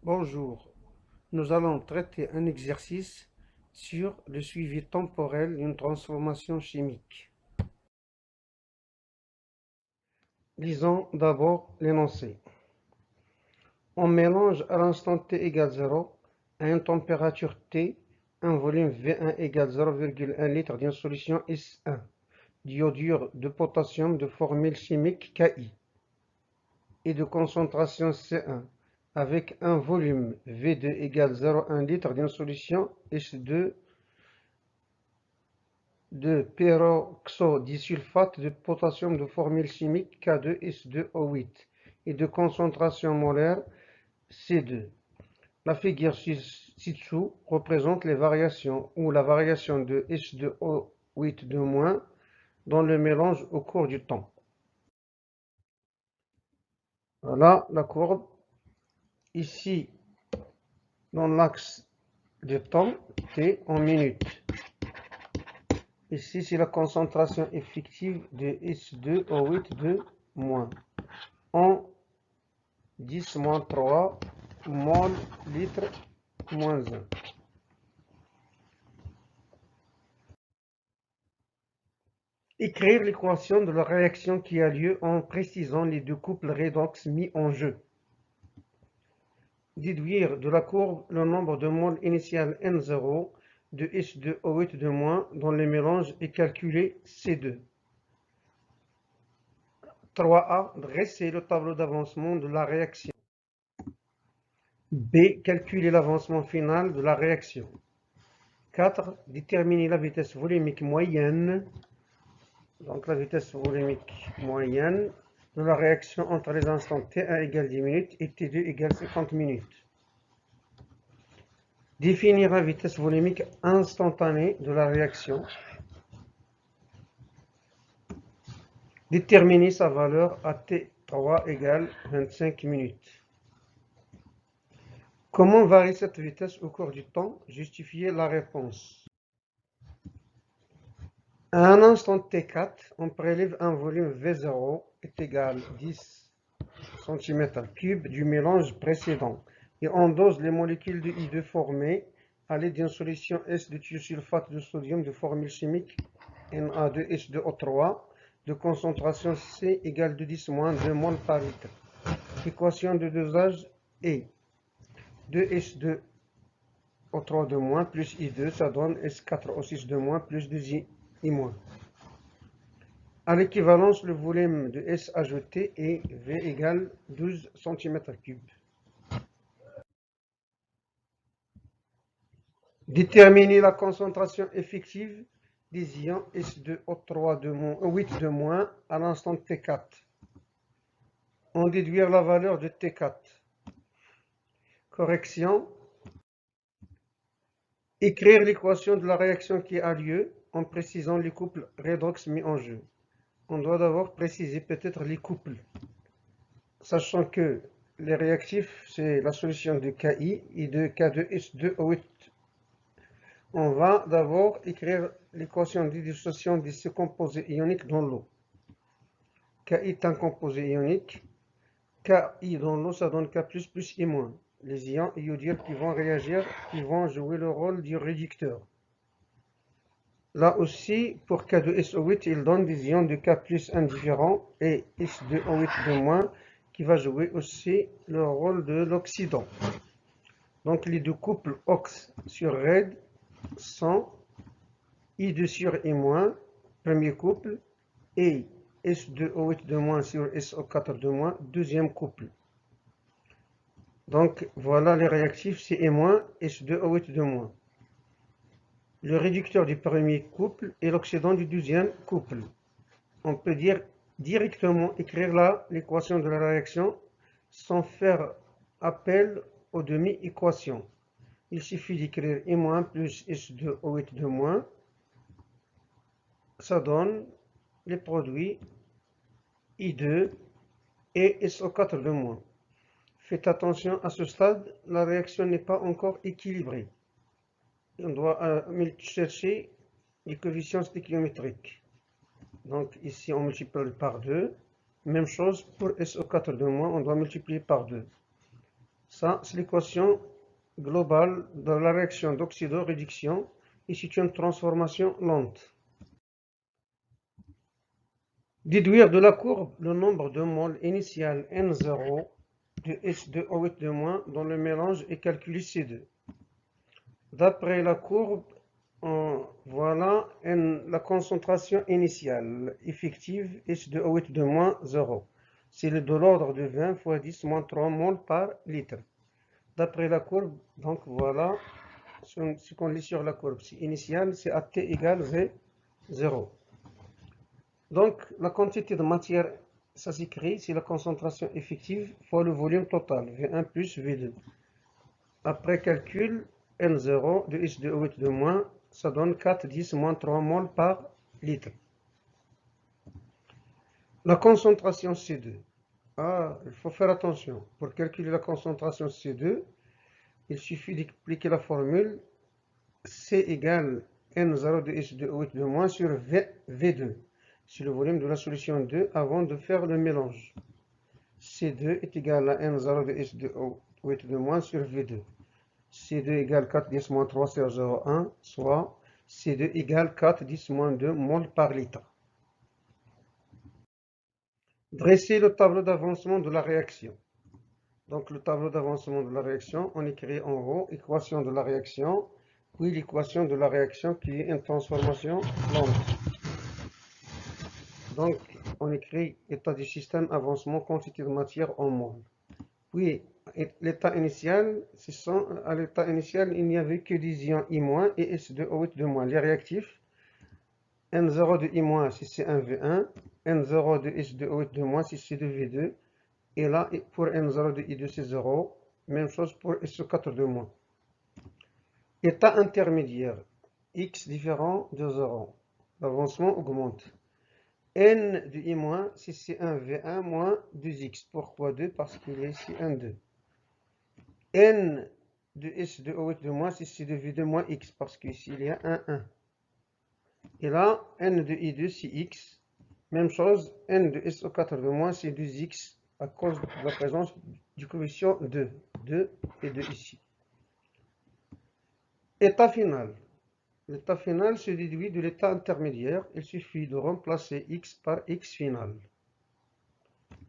Bonjour, nous allons traiter un exercice sur le suivi temporel d'une transformation chimique. Lisons d'abord l'énoncé. On mélange à l'instant t égale 0 à une température T, un volume V1 égale 0,1 litre d'une solution S1 d'iodure de potassium de formule chimique Ki et de concentration C1 avec un volume V2 égale 0,1 litre d'une solution S2 de peroxodisulfate de potassium de formule chimique K2S2O8 et de concentration molaire C2. La figure ci-dessous représente les variations ou la variation de S2O8 de moins dans le mélange au cours du temps. Voilà la courbe. Ici, dans l'axe du temps, T en minutes. Ici, c'est la concentration effective de S2O8 de moins en 10-3 mol litre moins 1. Écrire l'équation de la réaction qui a lieu en précisant les deux couples redox mis en jeu. Déduire de la courbe le nombre de moles initial N0 de S2O8 de moins dans le mélange et calculer C2. 3A. Dresser le tableau d'avancement de la réaction. B. Calculer l'avancement final de la réaction. 4. Déterminer la vitesse volumique moyenne, donc la vitesse volumique moyenne de la réaction entre les instants T1 égale 10 minutes et T2 égale 50 minutes. Définir la vitesse volumique instantanée de la réaction. Déterminer sa valeur à T3 égale 25 minutes. Comment varie cette vitesse au cours du temps? Justifier la réponse. À un instant T4, on prélève un volume V0 est égal à 10 cm3 du mélange précédent et on dose les molécules de I2 formées à l'aide d'une solution S de thiosulfate de sodium de formule chimique Na2H2O3 de concentration C égale de 10 moins 2 mol par litre. L'équation de dosage est 2H2O3 de moins plus I2, ça donne S4O6 de moins plus 2I moins. À l'équivalence, le volume de S ajouté est V égale 12 cm3. Déterminer la concentration effective des ions S2O3 de moins, 8 de moins à l'instant T4. En déduire la valeur de T4. Correction. Écrire l'équation de la réaction qui a lieu en précisant les couples redox mis en jeu. On doit d'abord préciser peut-être les couples, sachant que les réactifs, c'est la solution de Ki et de K2S2O8. On va d'abord écrire l'équation de dissociation de ce composé ionique dans l'eau. Ki est un composé ionique. Ki dans l'eau, ça donne K+, plus I-. Les ions iodures qui vont réagir, qui vont jouer le rôle du réducteur. Là aussi, pour K2SO8, il donne des ions de K+ indifférents et S2O8 de moins qui va jouer aussi le rôle de l'oxydant. Donc les deux couples OX sur RED sont I2 sur I-, premier couple, et S2O8 de moins sur SO4 de moins, deuxième couple. Donc voilà les réactifs, c'est I-, S2O8 de moins. Le réducteur du premier couple et l'oxydant du deuxième couple. On peut dire directement écrire là l'équation de la réaction sans faire appel aux demi-équations. Il suffit d'écrire I- plus S2O8 de moins. Ça donne les produits I2 et SO4 de moins. Faites attention, à ce stade, la réaction n'est pas encore équilibrée. On doit chercher les coefficients stéchiométriques. Donc ici, on multiplie par 2. Même chose pour SO4 de moins, on doit multiplier par 2. Ça, c'est l'équation globale de la réaction d'oxydoréduction et c'est une transformation lente. Déduire de la courbe le nombre de moles initial N0 de H2O8- dans le mélange et calculer C2. D'après la courbe, voilà la concentration initiale effective H2O8- 0. C'est de l'ordre de 20 fois 10 moins 3 moles par litre. D'après la courbe, donc voilà ce qu'on lit sur la courbe. C'est initial, c'est AT égale V0. Donc la quantité de matière, ça s'écrit, c'est la concentration effective fois le volume total, V1 plus V2. Après calcul, N0 de H2O8- ça donne 4,10 moins 3 moles par litre. La concentration C2. Il faut faire attention. Pour calculer la concentration C2, il suffit d'appliquer la formule C égale N0 de H2O8- sur V2. C'est le volume de la solution 2 avant de faire le mélange. C2 est égal à N0 de H2O8- sur V2. C2 égale 4,10 moins 3 sur 0,1, soit C2 égale 4,10 moins 2 moles par litre. Dresser le tableau d'avancement de la réaction. Donc le tableau d'avancement de la réaction, on écrit en haut équation de la réaction, puis l'équation de la réaction qui est une transformation lente. Donc on écrit état du système, avancement, quantité de matière en moles. Puis l'état initial, à l'état initial, il n'y avait que des ions I- et S2O8-. Les réactifs, N0 de I- c'est C1V1, N0 de H2O8- c'est C2V2, et là, pour N0 de I2, c'est 0, même chose pour SO4-. État intermédiaire, X différent de 0, l'avancement augmente. N de I-, c'est C1V1 moins 2X. Pourquoi 2? Parce qu'il est C1,2. N de S2O8-, c'est C2V2 moins X, parce qu'ici il y a 1. Et là, N de I2, c'est X. Même chose, N de SO4-, c'est 2X à cause de la présence du coefficient 2. 2 et 2 ici. État final. L'état final se déduit de l'état intermédiaire. Il suffit de remplacer X par X final.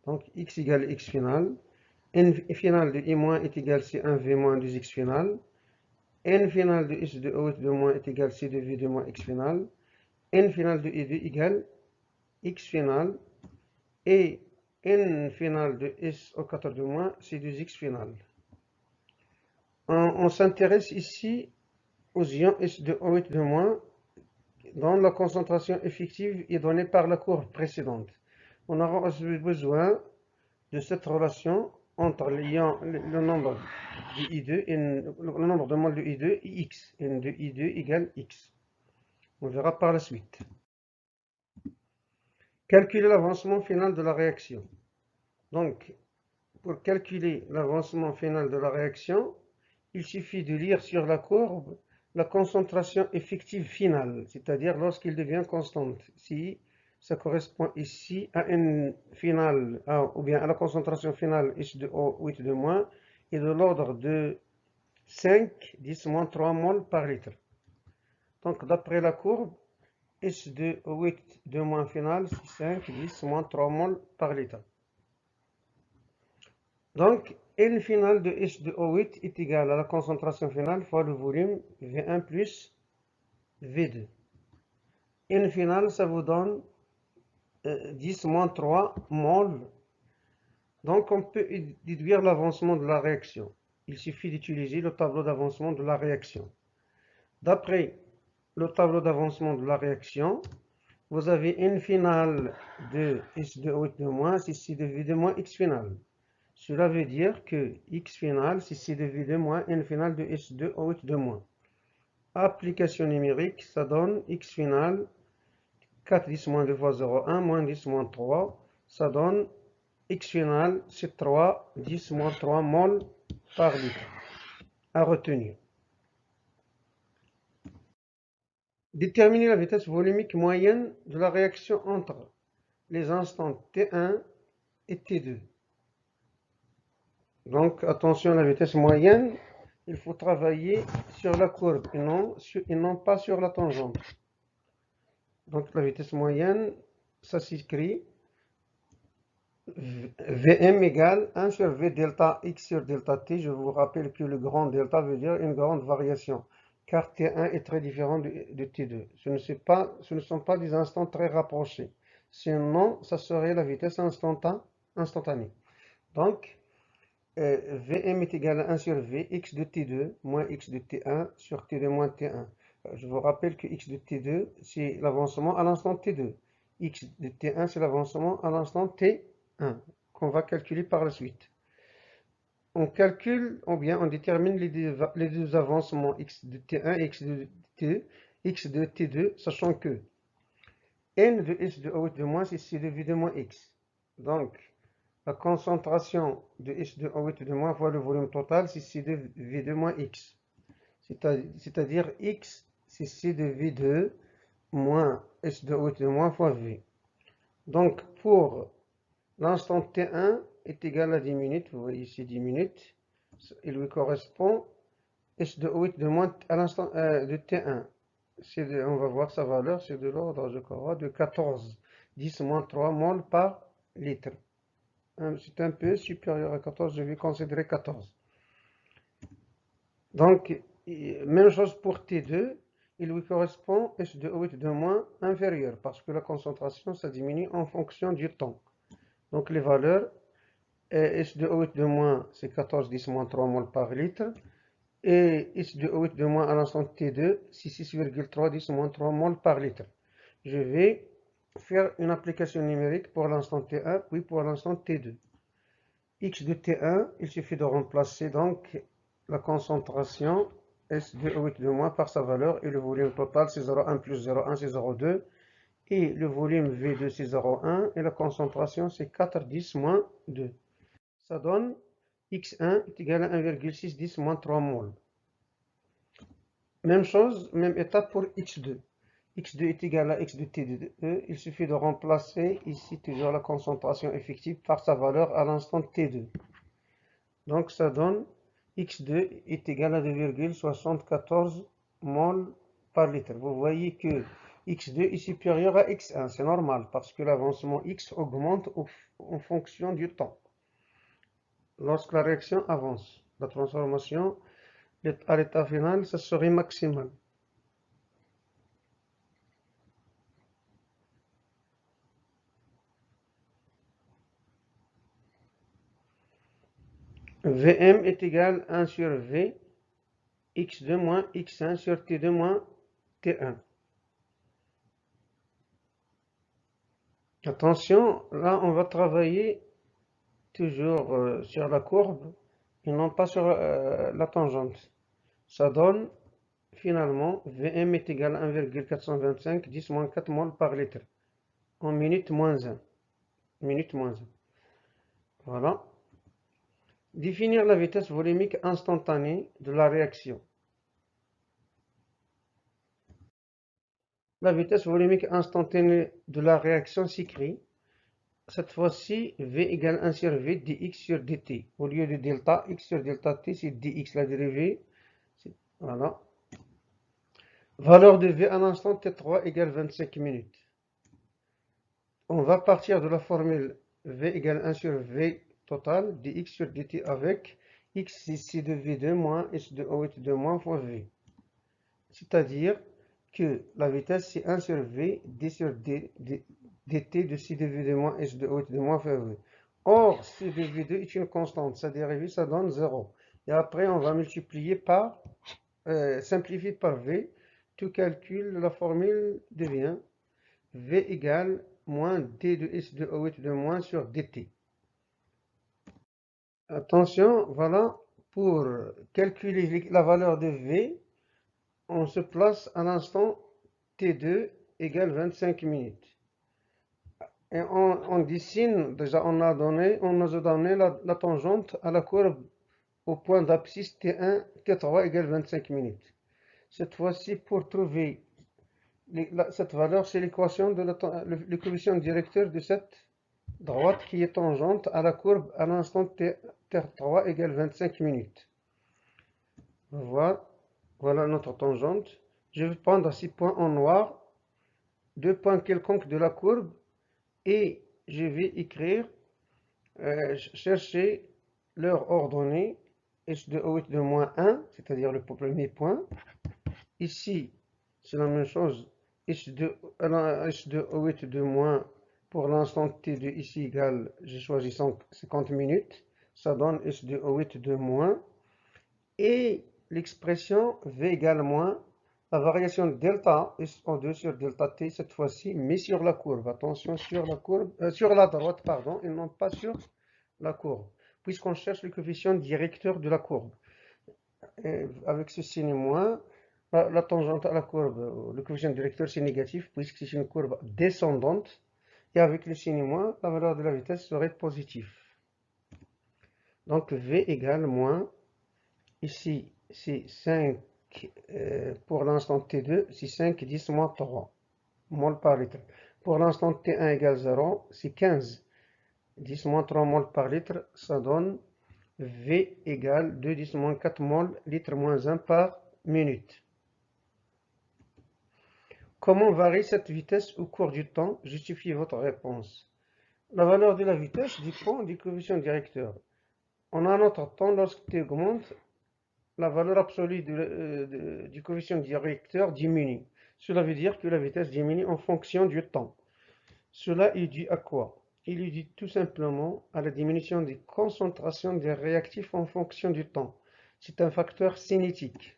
Donc X égale X final. N final de I- est égal à C1V moins 2X final. N final de S2O8- est égal à C2V2 moins X final. N final de I2 égale X final. Et N final de SO4-, c'est 2X final. On s'intéresse ici aux ions S2O8- dont la concentration effective est donnée par la courbe précédente. On aura aussi besoin de cette relation entre le nombre de I2 et le nombre de moles de I2 et X. N de I2 égale X. On verra par la suite. Calculer l'avancement final de la réaction. Donc, pour calculer l'avancement final de la réaction, il suffit de lire sur la courbe la concentration effective finale, c'est-à-dire lorsqu'il devient constante. Si ça correspond ici à une finale, ou bien à la concentration finale H2O8- est de l'ordre de 5, 10 moins 3 moles par litre. Donc d'après la courbe, H2O8- finale, c'est 5, 10 moins 3 moles par litre. Donc, N final de H2O8 est égal à la concentration finale fois le volume V1 plus V2. N final, ça vous donne 10 moins 3 moles. Donc, on peut déduire l'avancement de la réaction. Il suffit d'utiliser le tableau d'avancement de la réaction. D'après le tableau d'avancement de la réaction, vous avez N final de H2O8- c'est C2V2 moins X final. Cela veut dire que X final, c'est C2V2 moins N final de H2O8-. Application numérique, ça donne X final, 4 10 moins 2 fois 0,1 moins 10 moins 3, ça donne X final, c'est 3, 10 moins 3 moles par litre. À retenir. Déterminer la vitesse volumique moyenne de la réaction entre les instants T1 et T2. Donc attention, la vitesse moyenne, il faut travailler sur la courbe et non pas sur la tangente. Donc la vitesse moyenne, ça s'écrit Vm égale 1 sur V delta x sur delta t. Je vous rappelle que le grand delta veut dire une grande variation, car T1 est très différent de T2. Ce ne sont pas des instants très rapprochés. Sinon, ça serait la vitesse instantanée. Donc, Vm est égal à 1 sur V, x de T2 moins x de T1 sur T2 moins T1. Je vous rappelle que x de T2, c'est l'avancement à l'instant T2. X de T1, c'est l'avancement à l'instant T1, qu'on va calculer par la suite. On calcule, ou bien on détermine les deux avancements x de T1 et x de T2, sachant que n de s de haut de moins, c'est c de v de moins x. Donc, la concentration de S de haut de moins fois le volume total, c'est C de V2 moins X. C'est-à-dire X, c'est C de V2 moins S de haut de moins fois V. Donc, pour l'instant T1 est égal à 10 minutes, vous voyez ici 10 minutes, il lui correspond S de haut de moins à l'instant de T1. On va voir sa valeur, c'est de l'ordre, je crois, de 14, 10 moins 3 mol par litre. C'est un peu supérieur à 14, je vais considérer 14. Donc, même chose pour T2, il lui correspond S de haut de moins inférieur, parce que la concentration, ça diminue en fonction du temps. Donc, les valeurs, S de haut de moins, c'est 14, 10 moins 3 mol par litre, et S de haut de moins à l'instant T2, c'est 6,3, 10 moins 3 mol par litre. Je vais faire une application numérique pour l'instant T1, puis pour l'instant T2. X de T1, il suffit de remplacer donc la concentration S de haut de moins par sa valeur et le volume total c'est 0,1 plus 0,1 c'est 0,2 et le volume V2 c'est 0,1 et la concentration c'est 4,10 moins 2. Ça donne X1 est égal à 1,610 moins 3 mol. Même chose, même étape pour X2. X2 est égal à X de T2. Il suffit de remplacer ici toujours la concentration effective par sa valeur à l'instant T2. Donc ça donne X2 est égal à 2,74 mol par litre. Vous voyez que X2 est supérieur à X1, c'est normal parce que l'avancement X augmente en fonction du temps. Lorsque la réaction avance, la transformation à l'état final, ça serait maximal. Vm est égal à 1 sur V, x2 moins x1 sur t2 moins t1. Attention, là on va travailler toujours sur la courbe et non pas sur la tangente. Ça donne finalement Vm est égal à 1,425 10 moins 4 mol par litre en minute moins 1. Minute moins 1. Voilà. Définir la vitesse volumique instantanée de la réaction. La vitesse volumique instantanée de la réaction s'écrit cette fois-ci V égale 1 sur V dx sur dt. Au lieu de delta x sur delta t, c'est dx la dérivée. Voilà. Valeur de V à l'instant t3 égale 25 minutes. On va partir de la formule V égale 1 sur V total dx sur dt avec x ici de V2 moins s de OH2 moins fois V. C'est-à-dire que la vitesse c'est 1 sur V d sur dt de c de V2 moins s de OH2 moins fois V. Or, c de V2 est une constante, sa dérivée ça donne 0. Et après on va multiplier par, simplifier par V. Tout calcul, la formule devient V égale moins d de s de OH de moins sur dt. Attention, voilà, pour calculer la valeur de V, on se place à l'instant T2 égale 25 minutes. Et on dessine, déjà on nous a donné la tangente à la courbe au point d'abscisse T1, T3 égale 25 minutes. Cette fois-ci, pour trouver cette valeur, c'est l'équation de le coefficient directeur de cette droite qui est tangente à la courbe à l'instant t3 égale 25 minutes. Voilà notre tangente. Je vais prendre 6 points en noir, 2 points quelconques de la courbe, et je vais écrire, chercher leurs ordonnées, h de O8 de moins 1, c'est-à-dire le premier point. Ici, c'est la même chose, h de O8 de moins, pour l'instant t2 ici égale, j'ai choisi 50 minutes, ça donne h de O8 de moins, et l'expression v égale moins la variation delta SO2 sur delta t cette fois-ci, mais sur la courbe. Attention, sur la courbe, sur la droite, pardon, et non pas sur la courbe, puisqu'on cherche le coefficient directeur de la courbe. Et avec ce signe moins, la tangente à la courbe, le coefficient directeur c'est négatif, puisque c'est une courbe descendante, et avec le signe moins, la valeur de la vitesse serait positive. Donc v égale moins, ici c'est 5, pour l'instant t2, c'est 5, 10 moins 3 mol par litre. Pour l'instant t1 égale 0, c'est 15, 10 moins 3 mol par litre, ça donne V égale 2 10 moins 4 mol litre moins 1 par minute. Comment varie cette vitesse au cours du temps? Justifiez votre réponse. La valeur de la vitesse dépend du coefficient directeur. En un autre temps, lorsque t augmente, la valeur absolue du coefficient directeur diminue. Cela veut dire que la vitesse diminue en fonction du temps. Cela est dû à quoi? Il est dû tout simplement à la diminution des concentrations des réactifs en fonction du temps. C'est un facteur cinétique.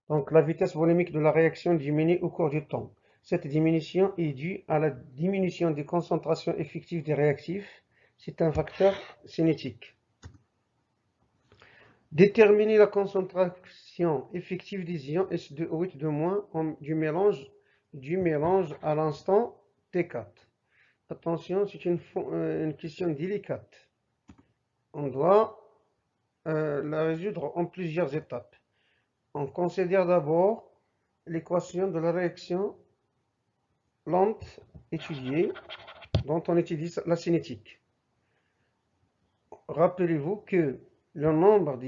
Donc la vitesse volumique de la réaction diminue au cours du temps. Cette diminution est due à la diminution des concentrations effectives des réactifs. C'est un facteur cinétique. Déterminer la concentration effective des ions S2O8 de moins du mélange à l'instant T4. Attention, c'est une question délicate. On doit la résoudre en plusieurs étapes. On considère d'abord l'équation de la réaction lente étudiée, dont on utilise la cinétique. Rappelez-vous que le nombre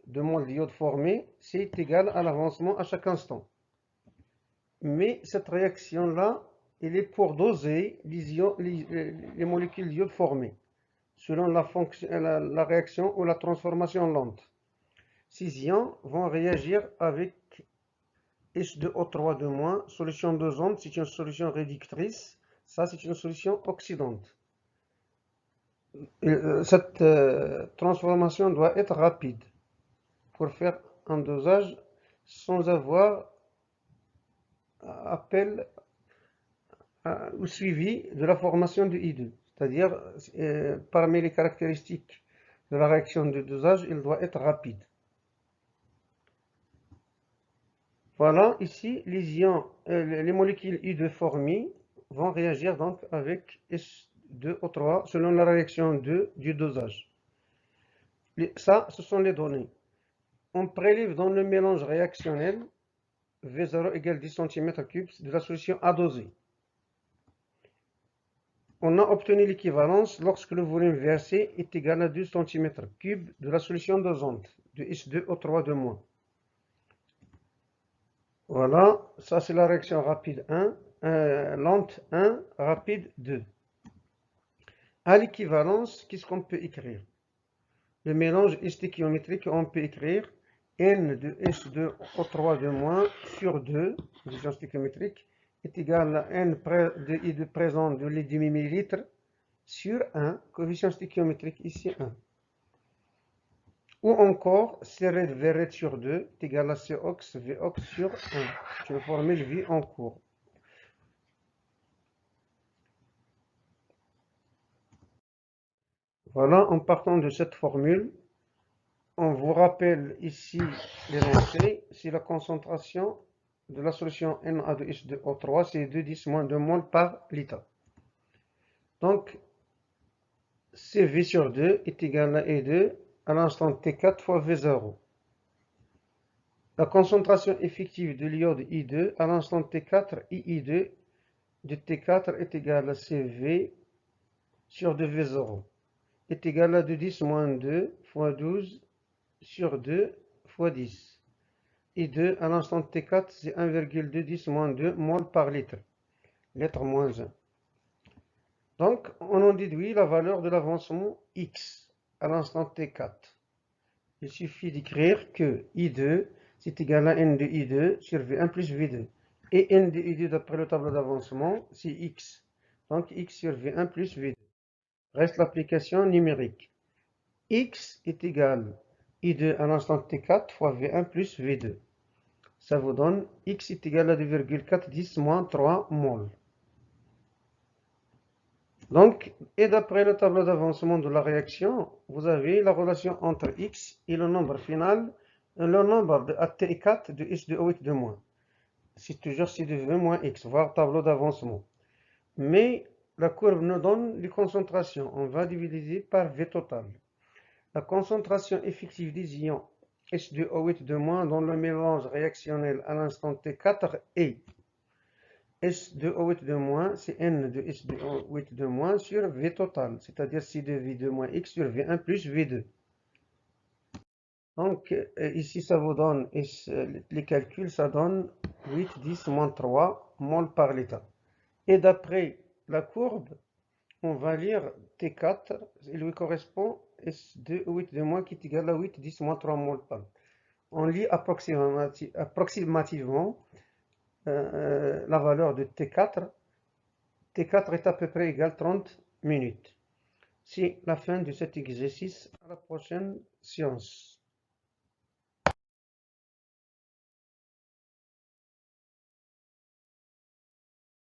de moles d'iode formés, c'est égal à l'avancement à chaque instant. Mais cette réaction-là, elle est pour doser les molécules d'iode formées, selon la réaction ou la transformation lente. Ces ions vont réagir avec H2O3 de moins, solution dosante, c'est une solution réductrice, ça c'est une solution oxydante. Cette transformation doit être rapide pour faire un dosage sans avoir appel au suivi de la formation de I2. C'est-à-dire, parmi les caractéristiques de la réaction de dosage, il doit être rapide. Voilà, ici, les molécules I2 formées vont réagir donc avec H2O3 selon la réaction 2 du dosage. Ça, ce sont les données. On prélève dans le mélange réactionnel V0 égale 10 cm3 de la solution à doser. On a obtenu l'équivalence lorsque le volume versé est égal à 2 cm3 de la solution dosante de H2O3 de moins. Voilà, ça c'est la réaction rapide 1, lente 1, rapide 2. À l'équivalence, qu'est-ce qu'on peut écrire? Le mélange stéchiométrique, on peut écrire N de H2O3 de moins sur 2, division stéchiométrique, est égal à N de I de présent de les demi-millilitres sur 1, coefficient stéchiométrique ici 1. Ou encore, CR de VR sur 2 est égal à COX VOX sur 1. C'est une formule vie en cours. Voilà, en partant de cette formule, on vous rappelle ici l'énoncé, c'est la concentration de la solution Na2H2O3, c'est 2,10 moins 2 mol par litre. Donc, CV sur 2 est égal à E2 à l'instant T4 fois V0. La concentration effective de l'iode I2 à l'instant T4 II de T4 est égale à CV sur 2V0 est égal à 2,10 moins 2 fois 12 sur 2 fois 10. I2 à l'instant T4, c'est 1,210 moins 2 mol par litre. Lettre moins 1. Donc, on en déduit la valeur de l'avancement X à l'instant T4. Il suffit d'écrire que I2, c'est égal à N de I2 sur V1 plus V2. Et N de I2 d'après le tableau d'avancement, c'est X. Donc, X sur V1 plus V2. Reste l'application numérique. X est égal à I2 à l'instant T4 fois V1 plus V2. Ça vous donne X est égal à 2,410 moins 3 mol. Donc, et d'après le tableau d'avancement de la réaction, vous avez la relation entre X et le nombre final, le nombre de T4 de S2O8 de moins. C'est toujours C de V moins X, voire tableau d'avancement. Mais la courbe nous donne les concentrations. On va diviser par V total. La concentration effective des ions S2O8 de moins dans le mélange réactionnel à l'instant T4 est S2O8 de moins, c'est N de S2O8 de moins sur V total, c'est-à-dire C de V de moins X sur V1 plus V2. Donc, ici, ça vous donne, les calculs, ça donne 8, 10, moins 3 mol par litre. Et d'après la courbe, on va lire T4, il lui correspond S2O8 de moins qui est égal à 8, 10, moins 3 mol par litre. On lit approximativement la valeur de T4. T4 est à peu près égal à 30 minutes. C'est la fin de cet exercice. À la prochaine séance.